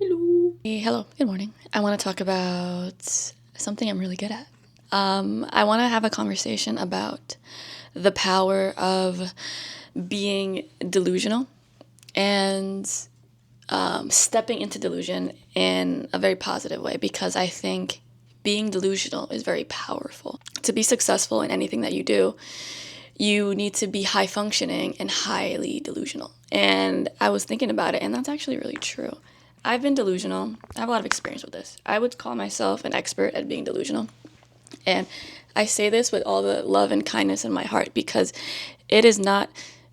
Hello. Hey, hello. Good morning. I want to talk about something I'm really good at. I want to have a conversation about the power of being delusional and stepping into delusion in a very positive way because I think being delusional is very powerful. To be successful in anything that you do, you need to be high functioning and highly delusional. And I was thinking about it, and that's actually really true. I've been delusional. I have a lot of experience with this. I would call myself an expert at being delusional. And I say this with all the love and kindness in my heart because it is not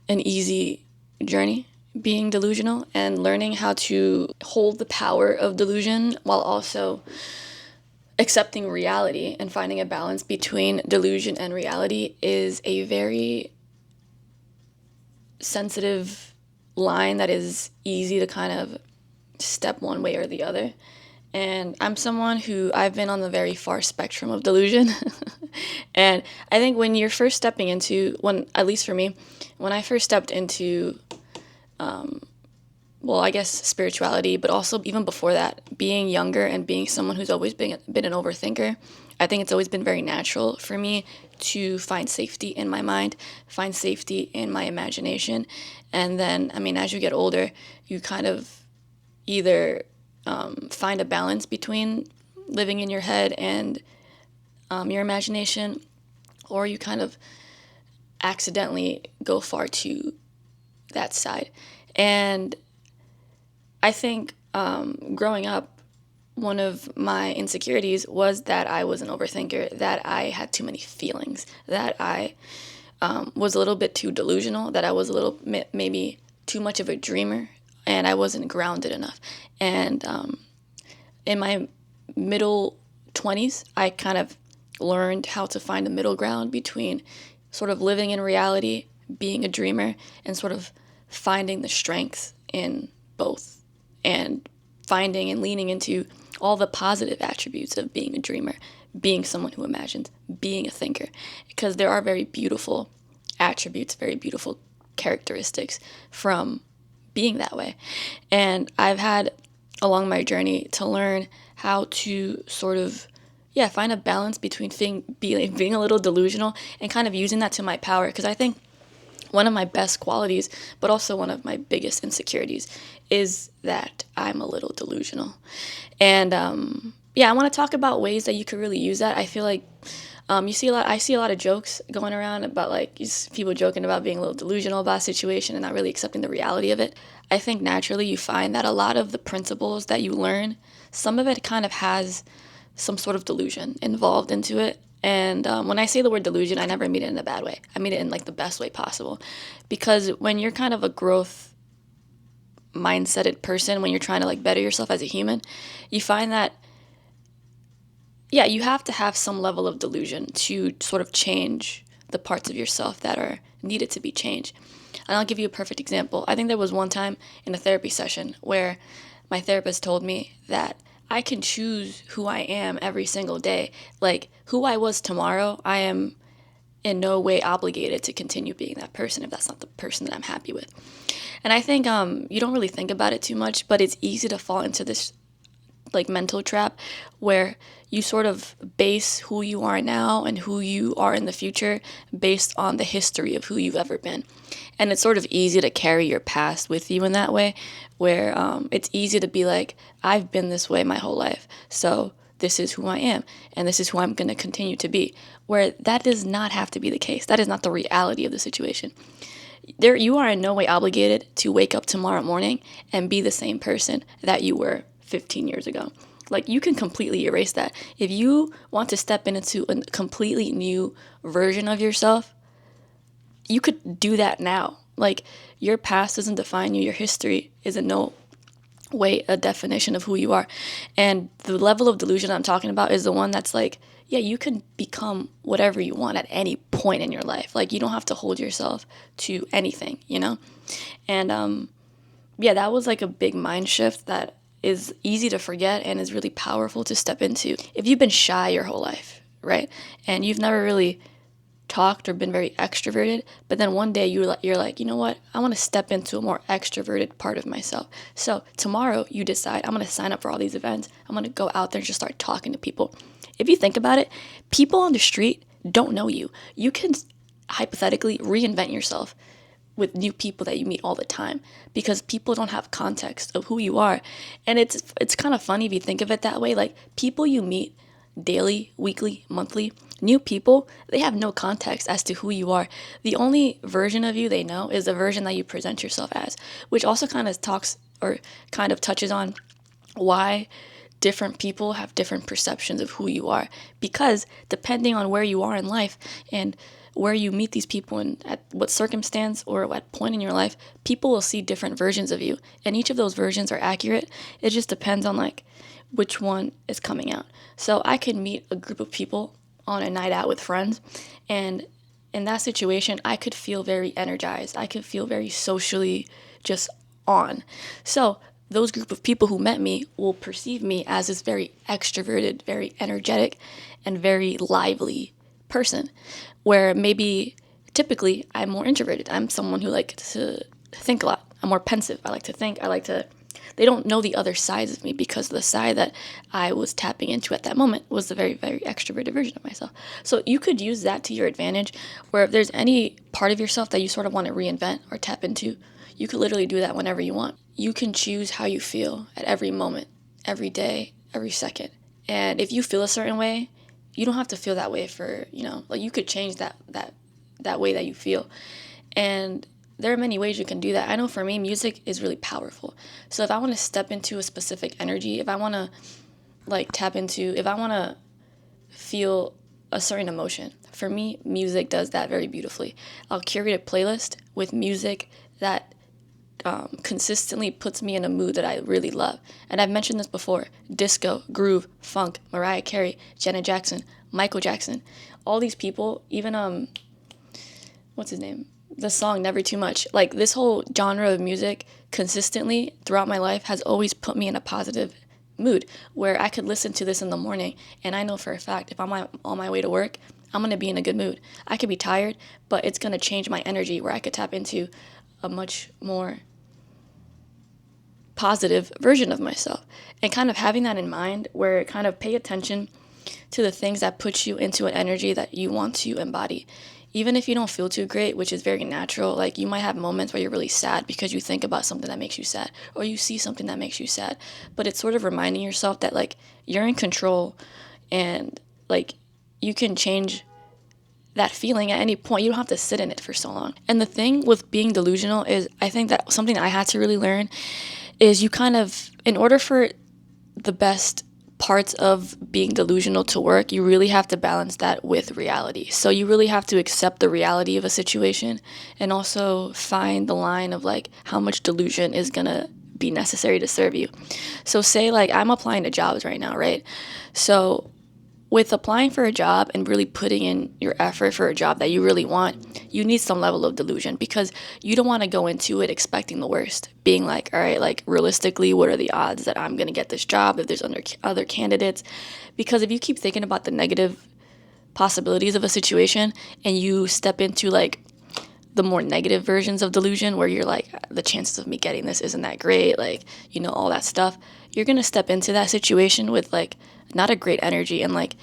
an easy journey being delusional and learning how to hold the power of delusion while also accepting reality and finding a balance between delusion and reality is a very sensitive line that is easy to kind of step one way or the other. And I'm someone who I've been on the very far spectrum of delusion. And I think when you're first stepping into, at least for me, when I first stepped into I guess spirituality, but also even before that, being younger and being someone who's always been an overthinker, I think it's always been very natural for me to find safety in my mind, find safety in my imagination. And then, as you get older, you kind of either find a balance between living in your head and your imagination, or you kind of accidentally go far to that side. And I think growing up, one of my insecurities was that I was an overthinker, that I had too many feelings, that I was a little bit too delusional, that I was a little maybe too much of a dreamer, and I wasn't grounded enough. And in my middle 20s, I kind of learned how to find a middle ground between sort of living in reality, being a dreamer, and sort of finding the strength in both and finding and leaning into all the positive attributes of being a dreamer, being someone who imagines, being a thinker, because there are very beautiful attributes, very beautiful characteristics from being that way. And I've had along my journey to learn how to sort of find a balance between being a little delusional and kind of using that to my power, because I think one of my best qualities, but also one of my biggest insecurities, is that I'm a little delusional. And I want to talk about ways that you could really use that. I feel like I see a lot of jokes going around about like people joking about being a little delusional about a situation and not really accepting the reality of it. I think naturally you find that a lot of the principles that you learn, some of it kind of has some sort of delusion involved into it. And when I say the word delusion, I never mean it in a bad way. I mean it in like the best way possible. Because when you're kind of a growth mindseted person, when you're trying to like better yourself as a human, you find that, you have to have some level of delusion to sort of change the parts of yourself that are needed to be changed. And I'll give you a perfect example. I think there was one time in a therapy session where my therapist told me that I can choose who I am every single day. Like, who I was tomorrow, I am in no way obligated to continue being that person if that's not the person that I'm happy with. And I think you don't really think about it too much, but it's easy to fall into this like mental trap where you sort of base who you are now and who you are in the future based on the history of who you've ever been. And it's sort of easy to carry your past with you in that way, where it's easy to be like, I've been this way my whole life, so this is who I am, and this is who I'm going to continue to be, where that does not have to be the case. That is not the reality of the situation. You are in no way obligated to wake up tomorrow morning and be the same person that you were 15 years ago. Like, you can completely erase that. If you want to step into a completely new version of yourself, you could do that now. Like, your past doesn't define you. Your history is in no way a definition of who you are. And the level of delusion I'm talking about is the one that's like, you can become whatever you want at any point in your life. Like, you don't have to hold yourself to anything, And that was like a big mind shift that is easy to forget and is really powerful to step into. If you've been shy your whole life, right? And you've never really talked or been very extroverted, but then one day you're like, you know what? I want to step into a more extroverted part of myself. So tomorrow you decide, I'm going to sign up for all these events. I'm going to go out there and just start talking to people. If you think about it, people on the street don't know you. You can hypothetically reinvent yourself with new people that you meet all the time because people don't have context of who you are. And it's kind of funny if you think of it that way. Like, people you meet daily, weekly, monthly, new people, they have no context as to who you are. The only version of you they know is the version that you present yourself as, which also kind of talks or kind of touches on why different people have different perceptions of who you are, because depending on where you are in life and where you meet these people and at what circumstance or what point in your life, people will see different versions of you, and each of those versions are accurate. It just depends on like which one is coming out. So I could meet a group of people on a night out with friends, and in that situation I could feel very energized. I could feel very socially just on. So those group of people who met me will perceive me as this very extroverted, very energetic, and very lively person, where maybe typically I'm more introverted. I'm someone who likes to think a lot. I'm more pensive. I like to think. They don't know the other sides of me because the side that I was tapping into at that moment was the very, very extroverted version of myself. So you could use that to your advantage, where if there's any part of yourself that you sort of want to reinvent or tap into, you could literally do that whenever you want. You can choose how you feel at every moment, every day, every second. And if you feel a certain way, you don't have to feel that way for, like, you could change that way that you feel. And there are many ways you can do that. I know for me, music is really powerful. So if I want to step into a specific energy, if I want to if I want to feel a certain emotion, for me, music does that very beautifully. I'll curate a playlist with music that consistently puts me in a mood that I really love. And I've mentioned this before: disco, groove, funk, Mariah Carey, Janet Jackson, Michael Jackson, all these people, even what's his name? The song Never Too Much. Like, this whole genre of music consistently throughout my life has always put me in a positive mood where I could listen to this in the morning, and I know for a fact if I'm on my way to work, I'm going to be in a good mood. I could be tired, but it's going to change my energy where I could tap into a much more positive version of myself. And kind of having that in mind, where kind of pay attention to the things that put you into an energy that you want to embody. Even if you don't feel too great, which is very natural, like, you might have moments where you're really sad because you think about something that makes you sad, or you see something that makes you sad. But it's sort of reminding yourself that, like, you're in control, and, like, you can change that feeling at any point. You don't have to sit in it for so long. And the thing with being delusional is, I think that something I had to really learn is you kind of, in order for the best parts of being delusional to work, you really have to balance that with reality. So you really have to accept the reality of a situation and also find the line of, like, how much delusion is gonna be necessary to serve you. So say, like, I'm applying to jobs right now, right? So with applying for a job and really putting in your effort for a job that you really want, you need some level of delusion, because you don't want to go into it expecting the worst, being like, all right, like, realistically, what are the odds that I'm going to get this job if there's other candidates? Because if you keep thinking about the negative possibilities of a situation and you step into, like, the more negative versions of delusion, where you're like, the chances of me getting this isn't that great, like, all that stuff, you're going to step into that situation with, like, not a great energy. And, like,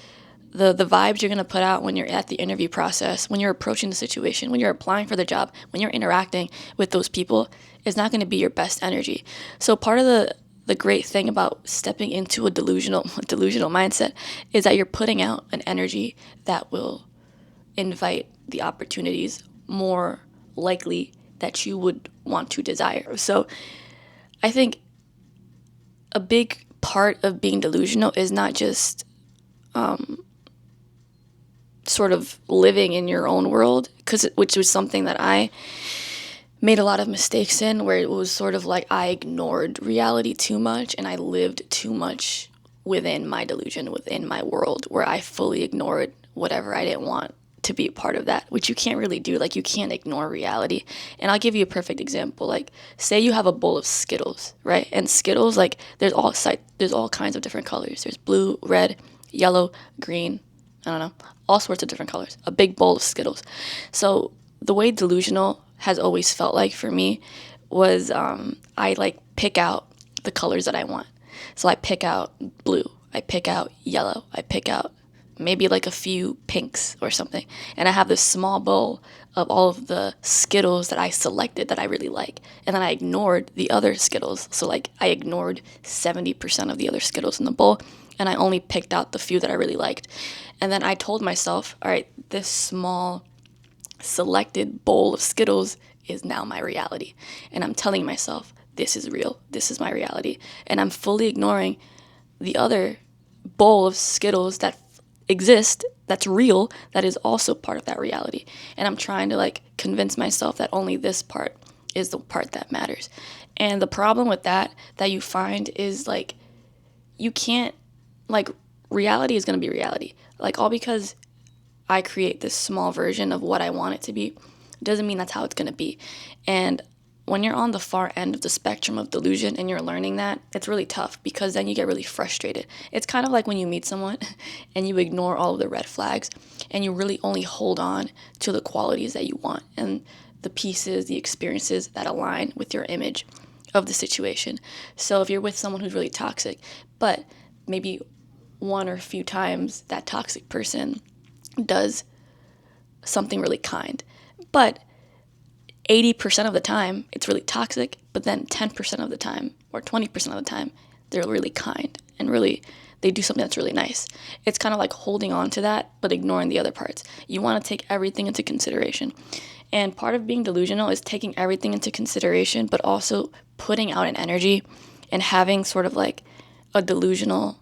the vibes you're going to put out when you're at the interview process, when you're approaching the situation, when you're applying for the job, when you're interacting with those people, is not going to be your best energy. So part of the great thing about stepping into a delusional mindset is that you're putting out an energy that will invite the opportunities more likely that you would want to desire. So I think a big part of being delusional is not just sort of living in your own world, which was something that I made a lot of mistakes in, where it was sort of like I ignored reality too much and I lived too much within my delusion, within my world, where I fully ignored whatever I didn't want to be a part of that, which you can't really do. Like, you can't ignore reality. And I'll give you a perfect example. Like, say you have a bowl of Skittles, right? And Skittles, like, there's all kinds of different colors. There's blue, red, yellow, green, I don't know, all sorts of different colors, a big bowl of Skittles. So the way delusional has always felt like for me was I like pick out the colors that I want. So I pick out blue, I pick out yellow, I pick out maybe like a few pinks or something. And I have this small bowl of all of the Skittles that I selected that I really like. And then I ignored the other Skittles. So like I ignored 70% of the other Skittles in the bowl and I only picked out the few that I really liked. And then I told myself, all right, this small selected bowl of Skittles is now my reality. And I'm telling myself, this is real. This is my reality. And I'm fully ignoring the other bowl of Skittles that exist, that's real, that is also part of that reality. And I'm trying to like convince myself that only this part is the part that matters. And the problem with that you find is like you can't, like, reality is going to be reality. Like, all because I create this small version of what I want it to be doesn't mean that's how it's going to be. And when you're on the far end of the spectrum of delusion and you're learning that, it's really tough because then you get really frustrated. It's kind of like when you meet someone and you ignore all of the red flags and you really only hold on to the qualities that you want and the pieces, the experiences that align with your image of the situation. So if you're with someone who's really toxic, but maybe one or a few times that toxic person does something really kind, but 80% of the time it's really toxic, but then 10% of the time or 20% of the time they're really kind and really they do something that's really nice. It's kind of like holding on to that but ignoring the other parts. You want to take everything into consideration. And part of being delusional is taking everything into consideration but also putting out an energy and having sort of like a delusional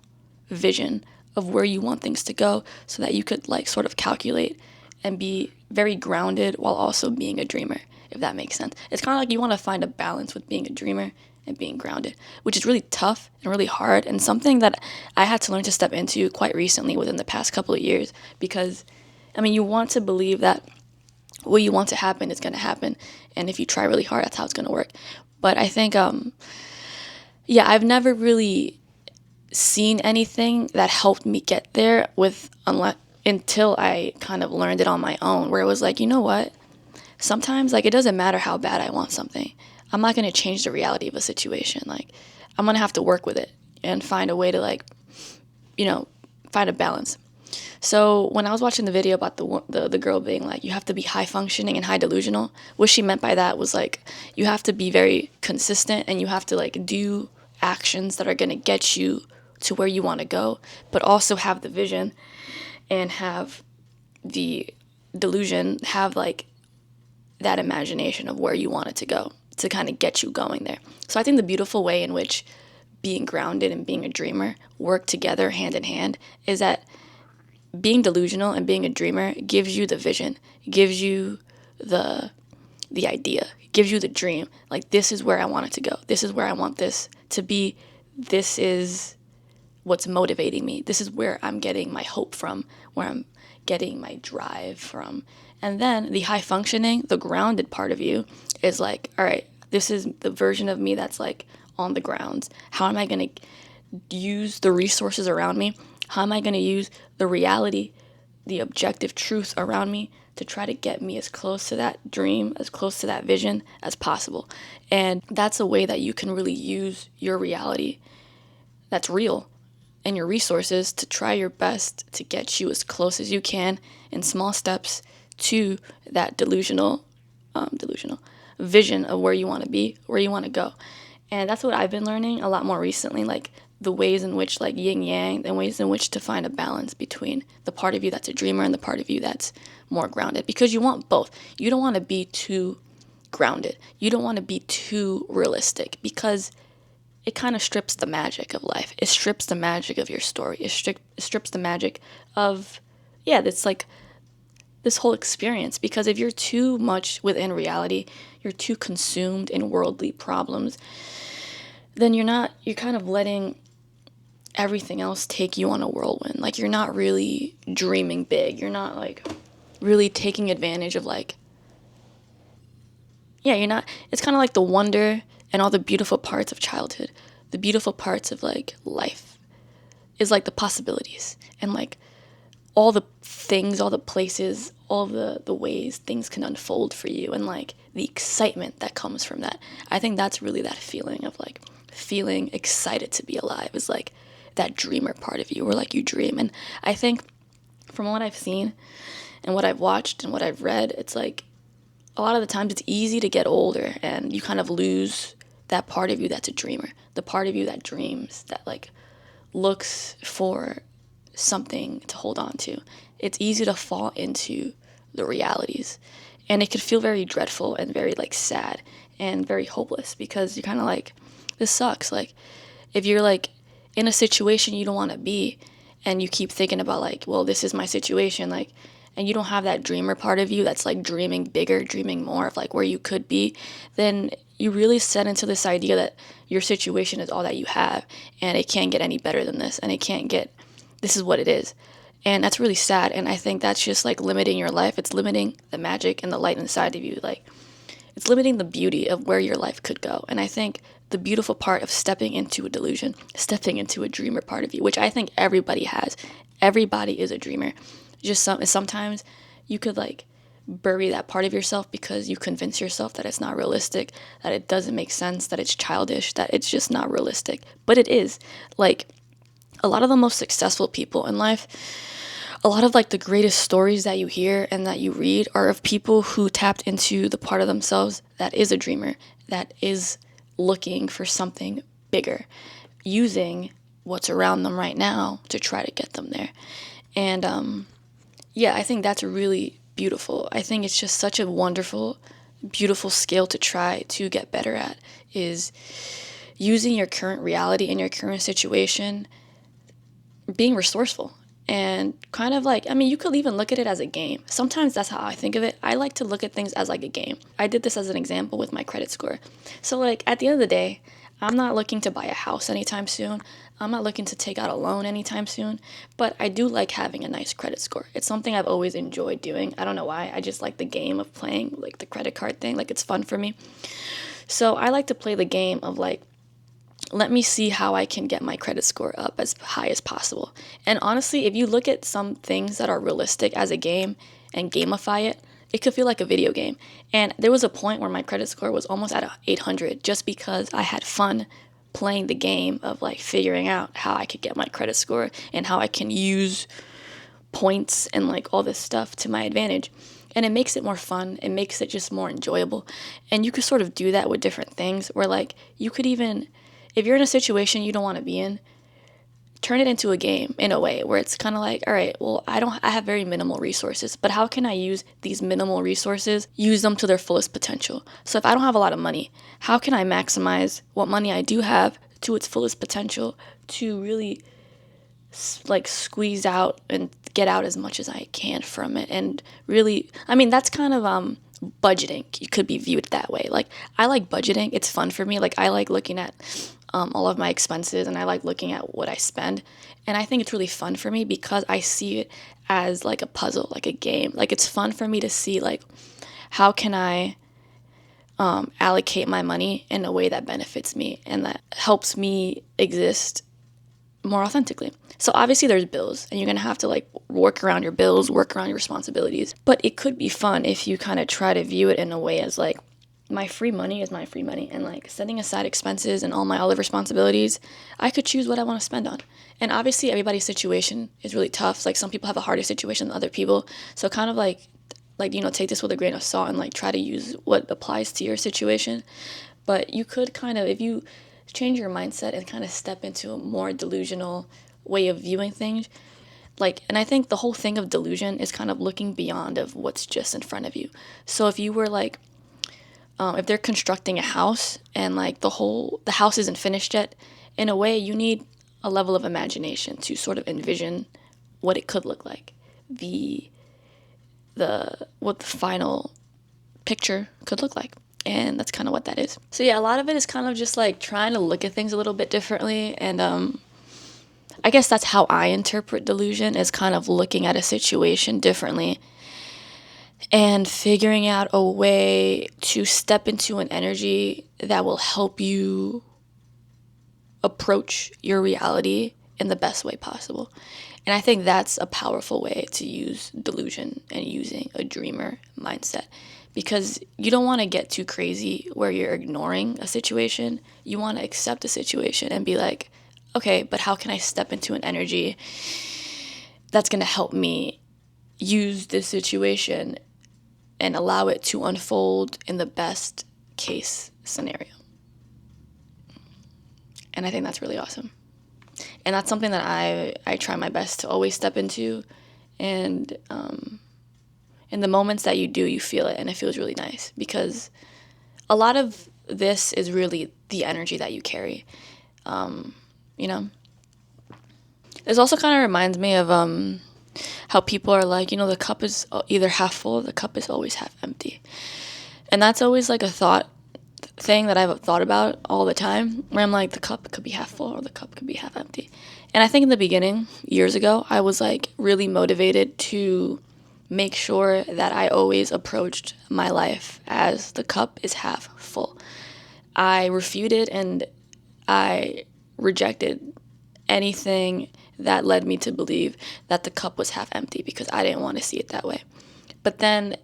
vision of where you want things to go so that you could like sort of calculate and be very grounded while also being a dreamer, if that makes sense. It's kind of like you want to find a balance with being a dreamer and being grounded, which is really tough and really hard and something that I had to learn to step into quite recently within the past couple of years because, I mean, you want to believe that what you want to happen is going to happen, and if you try really hard, that's how it's going to work. But I think, I've never really seen anything that helped me get there until I kind of learned it on my own, where it was like, you know what? Sometimes like it doesn't matter how bad I want something. I'm not going to change the reality of a situation. Like I'm going to have to work with it and find a way to like, find a balance. So when I was watching the video about the girl being like, you have to be high functioning and high delusional, what she meant by that was like, you have to be very consistent and you have to like do actions that are going to get you to where you want to go, but also have the vision and have the delusion, have like that imagination of where you want it to go to kind of get you going there. So I think the beautiful way in which being grounded and being a dreamer work together hand in hand is that being delusional and being a dreamer gives you the vision, gives you the idea, gives you the dream. Like, this is where I want it to go. This is where I want this to be. This is what's motivating me. This is where I'm getting my hope from, where I'm getting my drive from. And then the high functioning, the grounded part of you is like, all right, this is the version of me that's like on the grounds. How am I going to use the resources around me? How am I going to use the reality, the objective truth around me to try to get me as close to that dream, as close to that vision as possible? And that's a way that you can really use your reality that's real and your resources to try your best to get you as close as you can in small steps to that delusional vision of where you want to be, where you want to go. And that's what I've been learning a lot more recently, like the ways in which, like yin yang, and ways in which to find a balance between the part of you that's a dreamer and the part of you that's more grounded, because you want both. You don't want to be too grounded. You don't want to be too realistic, because it kind of strips the magic of life. It strips the magic of your story. It strips the magic of, it's like this whole experience. Because if you're too much within reality, you're too consumed in worldly problems, then you're kind of letting everything else take you on a whirlwind. Like, you're not really dreaming big. You're not like really taking advantage of you're not, it's kind of like the wonder and all the beautiful parts of childhood, the beautiful parts of like life is like the possibilities and like all the things, all the places, all the ways things can unfold for you, and like the excitement that comes from that. I think that's really that feeling of like feeling excited to be alive, is like that dreamer part of you, where like you dream. And I think from what I've seen and what I've watched and what I've read, it's like a lot of the times it's easy to get older and you kind of lose that part of you that's a dreamer, the part of you that dreams, that like looks for something to hold on to. It's easy to fall into the realities, and it could feel very dreadful and very like sad and very hopeless, because you're kind of like, this sucks. Like if you're like in a situation you don't want to be, and you keep thinking about like, well, this is my situation, like, and you don't have that dreamer part of you that's like dreaming bigger, dreaming more of like where you could be, then you really set into this idea that your situation is all that you have, and it can't get any better than this, and it can't get, this is what it is. And that's really sad, and I think that's just like limiting your life. It's limiting the magic and the light inside of you. Like it's limiting the beauty of where your life could go. And I think the beautiful part of stepping into a delusion, stepping into a dreamer part of you, which I think everybody has. Everybody is a dreamer. Just sometimes you could like bury that part of yourself because you convince yourself that it's not realistic, that it doesn't make sense, that it's childish, that it's just not realistic. But it is. Like a lot of the most successful people in life, a lot of like the greatest stories that you hear and that you read are of people who tapped into the part of themselves that is a dreamer, that is looking for something bigger, using what's around them right now to try to get them there. And yeah, I think that's really beautiful. I think it's just such a wonderful, beautiful skill to try to get better at, is using your current reality and your current situation, being resourceful. And kind of like, I mean, you could even look at it as a game. Sometimes that's how I think of it. I like to look at things as like a game. I did this as an example with my credit score. So like at the end of the day, I'm not looking to buy a house anytime soon. I'm not looking to take out a loan anytime soon. But I do like having a nice credit score. It's something I've always enjoyed doing. I don't know why. I just like the game of playing like the credit card thing. Like it's fun for me. So I like to play the game of like, let me see how I can get my credit score up as high as possible. And honestly, if you look at some things that are realistic as a game and gamify it, it could feel like a video game. And there was a point where my credit score was almost at 800 just because I had fun playing the game of like figuring out how I could get my credit score and how I can use points and like all this stuff to my advantage. And it makes it more fun. It makes it just more enjoyable. And you could sort of do that with different things where like you could even, if you're in a situation you don't want to be in, turn it into a game in a way where it's kind of like, all right, well, I have very minimal resources, but how can I use these minimal resources, use them to their fullest potential? So if I don't have a lot of money, how can I maximize what money I do have to its fullest potential to really like squeeze out and get out as much as I can from it? And really, I mean, that's kind of budgeting. It could be viewed that way. Like I like budgeting. It's fun for me. Like I like looking at all of my expenses, and I like looking at what I spend. And I think it's really fun for me because I see it as like a puzzle, like a game. Like it's fun for me to see like how can I allocate my money in a way that benefits me and that helps me exist more authentically. So obviously there's bills, and you're going to have to like work around your bills, work around your responsibilities. But it could be fun if you kind of try to view it in a way as like, my free money is my free money, and like setting aside expenses and all my other responsibilities, I could choose what I want to spend on. And obviously everybody's situation is really tough. Like some people have a harder situation than other people. So kind of like, you know, take this with a grain of salt and like try to use what applies to your situation. But you could kind of, if you change your mindset and kind of step into a more delusional way of viewing things, like, and I think the whole thing of delusion is kind of looking beyond of what's just in front of you. So if you were like, if they're constructing a house and like the house isn't finished yet, in a way you need a level of imagination to sort of envision what it could look like, what the final picture could look like. And that's kind of what that is. So yeah, a lot of it is kind of just like trying to look at things a little bit differently. And I guess that's how I interpret delusion, is kind of looking at a situation differently and figuring out a way to step into an energy that will help you approach your reality in the best way possible. And I think that's a powerful way to use delusion and using a dreamer mindset, because you don't want to get too crazy where you're ignoring a situation. You want to accept a situation and be like, okay, but how can I step into an energy that's going to help me use this situation and allow it to unfold in the best case scenario? And I think that's really awesome. And that's something that I try my best to always step into. And in the moments that you do, you feel it, and it feels really nice, because a lot of this is really the energy that you carry. You know, this also kind of reminds me of how people are like, the cup is either half full, or the cup is always half empty. And that's always like a thought thing that I've thought about all the time, where I'm like, the cup could be half full or the cup could be half empty. And I think in the beginning, years ago, I was like really motivated to make sure that I always approached my life as the cup is half full. I refuted and I rejected anything that led me to believe that the cup was half empty, because I didn't want to see it that way. But then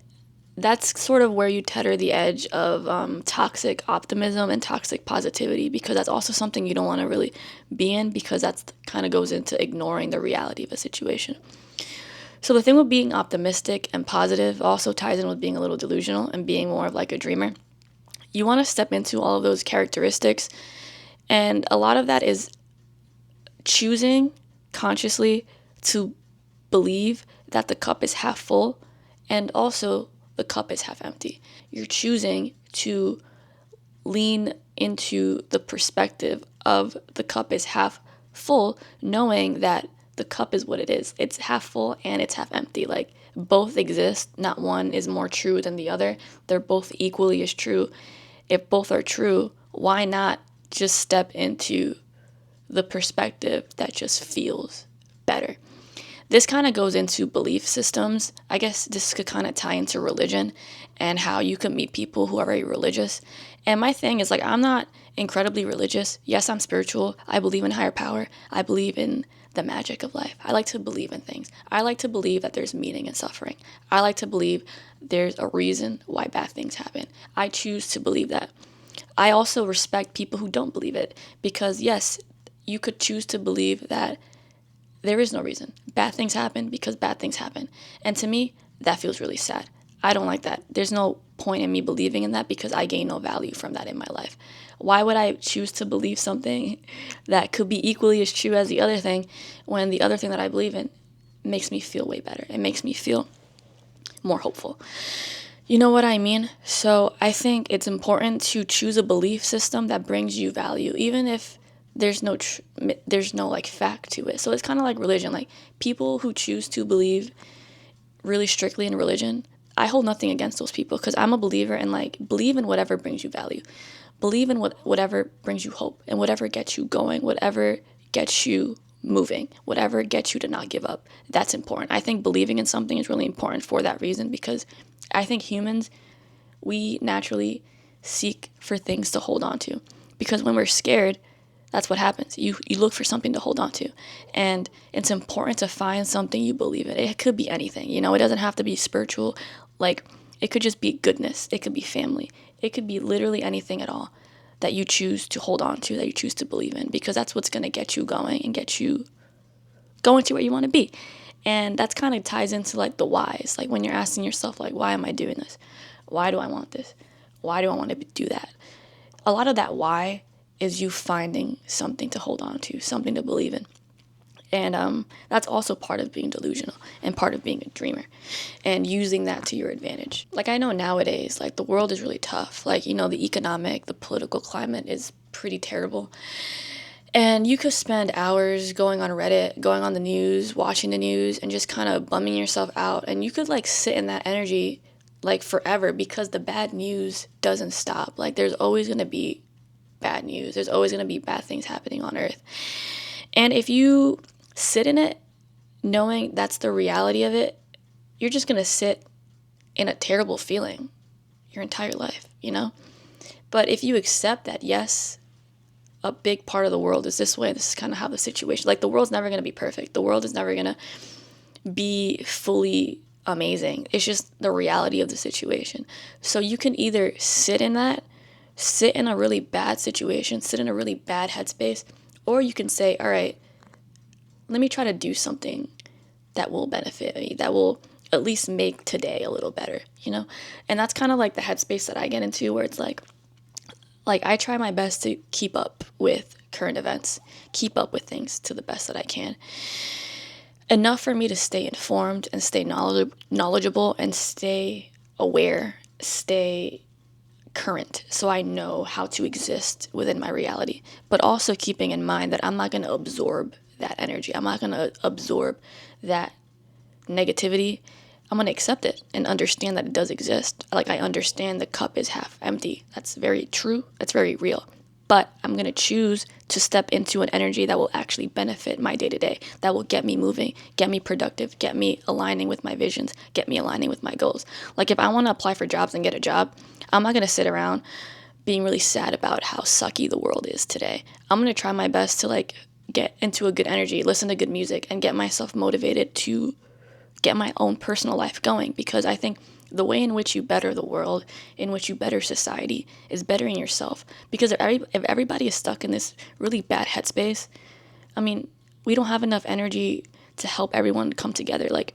that's sort of where you tether the edge of toxic optimism and toxic positivity, because that's also something you don't want to really be in, because that's kind of goes into ignoring the reality of a situation. So the thing with being optimistic and positive also ties in with being a little delusional and being more of like a dreamer. You want to step into all of those characteristics, and a lot of that is choosing consciously to believe that the cup is half full and also the cup is half empty. You're choosing to lean into the perspective of the cup is half full, knowing that the cup is what it is. It's half full and it's half empty. Like, both exist. Not one is more true than the other. They're both equally as true. If both are true, why not just step into the perspective that just feels better? This kind of goes into belief systems. I guess this could kind of tie into religion and how you can meet people who are very religious. And my thing is, like, I'm not incredibly religious. Yes, I'm spiritual. I believe in higher power. I believe in the magic of life. I like to believe in things. I like to believe that there's meaning in suffering. I like to believe there's a reason why bad things happen. I choose to believe that. I also respect people who don't believe it, because yes, you could choose to believe that there is no reason. Bad things happen because bad things happen. And to me, that feels really sad. I don't like that. There's no point in me believing in that, because I gain no value from that in my life. Why would I choose to believe something that could be equally as true as the other thing, when the other thing that I believe in makes me feel way better? It makes me feel more hopeful. You know what I mean? So I think it's important to choose a belief system that brings you value, even if there's no like fact to it. So it's kind of like religion. Like, people who choose to believe really strictly in religion, I hold nothing against those people, because I'm a believer, and like, believe in whatever brings you value. Believe in whatever brings you hope, and whatever gets you going, whatever gets you moving, whatever gets you to not give up. That's important. I think believing in something is really important for that reason, because I think humans, we naturally seek for things to hold on to, because when we're scared, that's what happens. You look for something to hold on to. And it's important to find something you believe in. It could be anything. It doesn't have to be spiritual. Like, it could just be goodness. It could be family. It could be literally anything at all that you choose to hold on to, that you choose to believe in, because that's what's going to get you going and get you going to where you want to be. And that's kind of ties into like the whys. Like, when you're asking yourself, like, why am I doing this? Why do I want this? Why do I want to do that? A lot of that why is you finding something to hold on to, something to believe in. And that's also part of being delusional and part of being a dreamer, and using that to your advantage. Like, I know nowadays, like, the world is really tough. Like, the political climate is pretty terrible. And you could spend hours going on Reddit, going on the news, watching the news, and just kind of bumming yourself out. And you could, like, sit in that energy, like, forever, because the bad news doesn't stop. Like, there's always going to be bad news. There's always going to be bad things happening on Earth. And if you sit in it, knowing that's the reality of it, you're just going to sit in a terrible feeling your entire life. But if you accept that, yes, a big part of the world is this way. This is kind of how the situation, like, the world's never going to be perfect. The world is never going to be fully amazing. It's just the reality of the situation. So you can either sit in that, sit in a really bad situation, sit in a really bad headspace, or you can say, all right, let me try to do something that will benefit me, that will at least make today a little better, you know? And that's kind of like the headspace that I get into, where it's like I try my best to keep up with current events, keep up with things to the best that I can. Enough for me to stay informed and stay knowledgeable and stay aware, stay current, so I know how to exist within my reality. But also keeping in mind that I'm not going to absorb that energy. I'm not going to absorb that negativity. I'm going to accept it and understand that it does exist. Like, I understand the cup is half empty. That's very true. That's very real. But I'm going to choose to step into an energy that will actually benefit my day to day, that will get me moving, get me productive, get me aligning with my visions, get me aligning with my goals. Like, if I want to apply for jobs and get a job, I'm not going to sit around being really sad about how sucky the world is today. I'm going to try my best to, like, get into a good energy, listen to good music, and get myself motivated to get my own personal life going, because I think the way in which you better the world, in which you better society, is bettering yourself. Because if everybody is stuck in this really bad headspace, I mean, we don't have enough energy to help everyone come together. Like,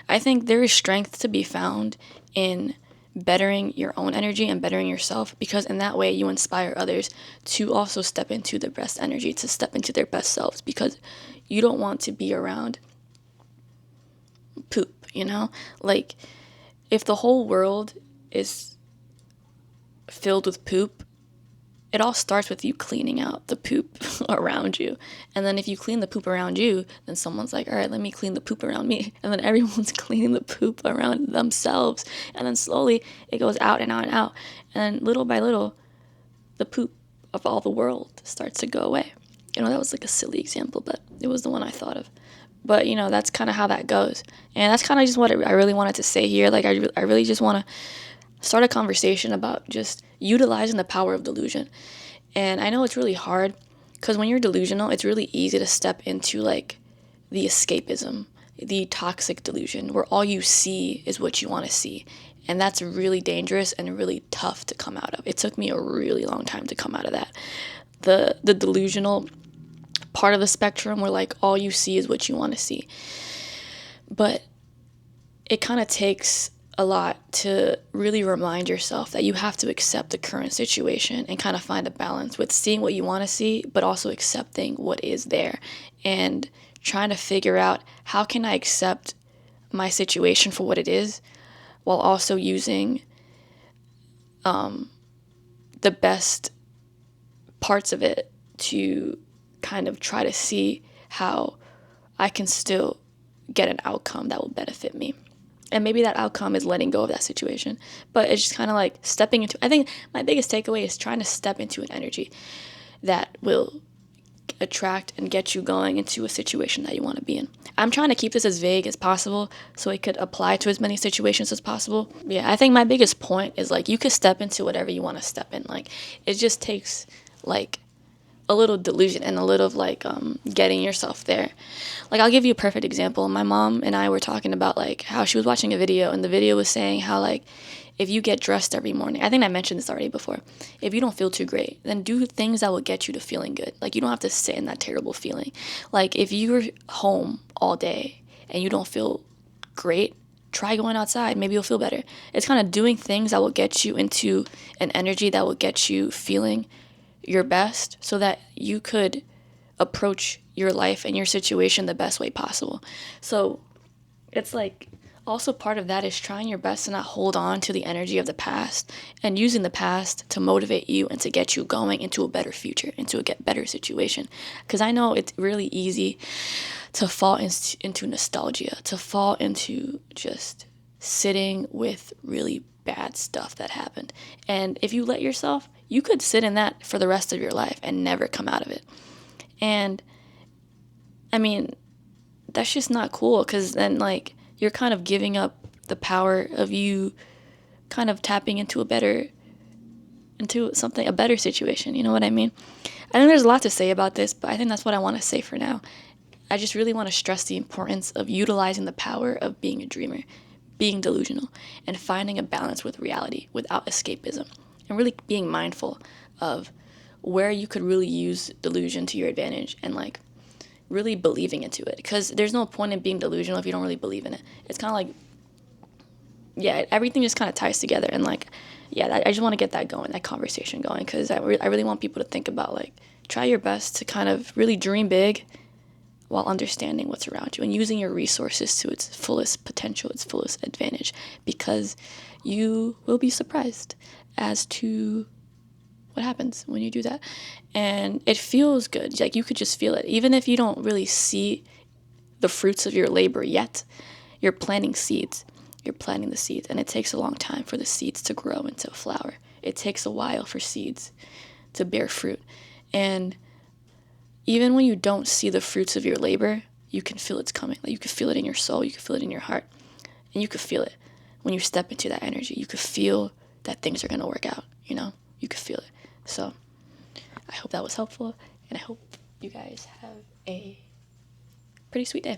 I think there is strength to be found in bettering your own energy and bettering yourself, because in that way you inspire others to also step into their best energy, to step into their best selves, because you don't want to be around poop, you know? Like, if the whole world is filled with poop, it all starts with you cleaning out the poop around you. And then if you clean the poop around you, then someone's like, all right, let me clean the poop around me. And then everyone's cleaning the poop around themselves. And then slowly it goes out and out and out. And then little by little, the poop of all the world starts to go away. You know, that was like a silly example, but it was the one I thought of. But, you know, that's kind of how that goes. And that's kind of just what I really wanted to say here. Like, I really just want to start a conversation about just utilizing the power of delusion. And I know it's really hard, because when you're delusional, it's really easy to step into, like, the escapism, the toxic delusion, where all you see is what you want to see. And that's really dangerous and really tough to come out of. It took me a really long time to come out of that. The delusional part of the spectrum, where, like, all you see is what you want to see. But it kind of takes a lot to really remind yourself that you have to accept the current situation and kind of find a balance with seeing what you want to see, but also accepting what is there, and trying to figure out, how can I accept my situation for what it is, while also using the best parts of it to kind of try to see how I can still get an outcome that will benefit me. And maybe that outcome is letting go of that situation. But it's just kind of like stepping into, I think my biggest takeaway is trying to step into an energy that will attract and get you going into a situation that you want to be in. I'm trying to keep this as vague as possible so it could apply to as many situations as possible. Yeah, I think my biggest point is, like, you could step into whatever you want to step in. Like, it just takes, like, a little delusion and a little of, like, getting yourself there. Like, I'll give you a perfect example. My mom and I were talking about, like, how she was watching a video, and the video was saying how, like, if you get dressed every morning, I think I mentioned this already before, if you don't feel too great, then do things that will get you to feeling good. Like, you don't have to sit in that terrible feeling. Like, if you're home all day and you don't feel great, try going outside. Maybe you'll feel better. It's kind of doing things that will get you into an energy that will get you feeling your best, so that you could approach your life and your situation the best way possible. So it's like, also part of that is trying your best to not hold on to the energy of the past, and using the past to motivate you and to get you going into a better future, into a better situation. Because I know it's really easy to fall into nostalgia, to fall into just sitting with really bad stuff that happened. And if you let yourself, you could sit in that for the rest of your life and never come out of it. And I mean, that's just not cool, because then, like, you're kind of giving up the power of you kind of tapping into a better situation. You know what I mean? I think there's a lot to say about this, but I think that's what I want to say for now. I just really want to stress the importance of utilizing the power of being a dreamer, being delusional, and finding a balance with reality without escapism, and really being mindful of where you could really use delusion to your advantage and like really believing into it. Because there's no point in being delusional if you don't really believe in it. It's kind of like, yeah, everything just kind of ties together. And like, yeah, I just want to get that going, that conversation going, because I really want people to think about like, try your best to kind of really dream big while understanding what's around you and using your resources to its fullest potential, its fullest advantage, because you will be surprised as to what happens when you do that. And it feels good. Like you could just feel it. Even if you don't really see the fruits of your labor yet, you're planting seeds. You're planting the seeds. And it takes a long time for the seeds to grow into a flower. It takes a while for seeds to bear fruit. And even when you don't see the fruits of your labor, you can feel it's coming. Like you can feel it in your soul. You can feel it in your heart. And you can feel it when you step into that energy. You can feel that things are going to work out, you know? You can feel it. So I hope that was helpful, and I hope you guys have a pretty sweet day.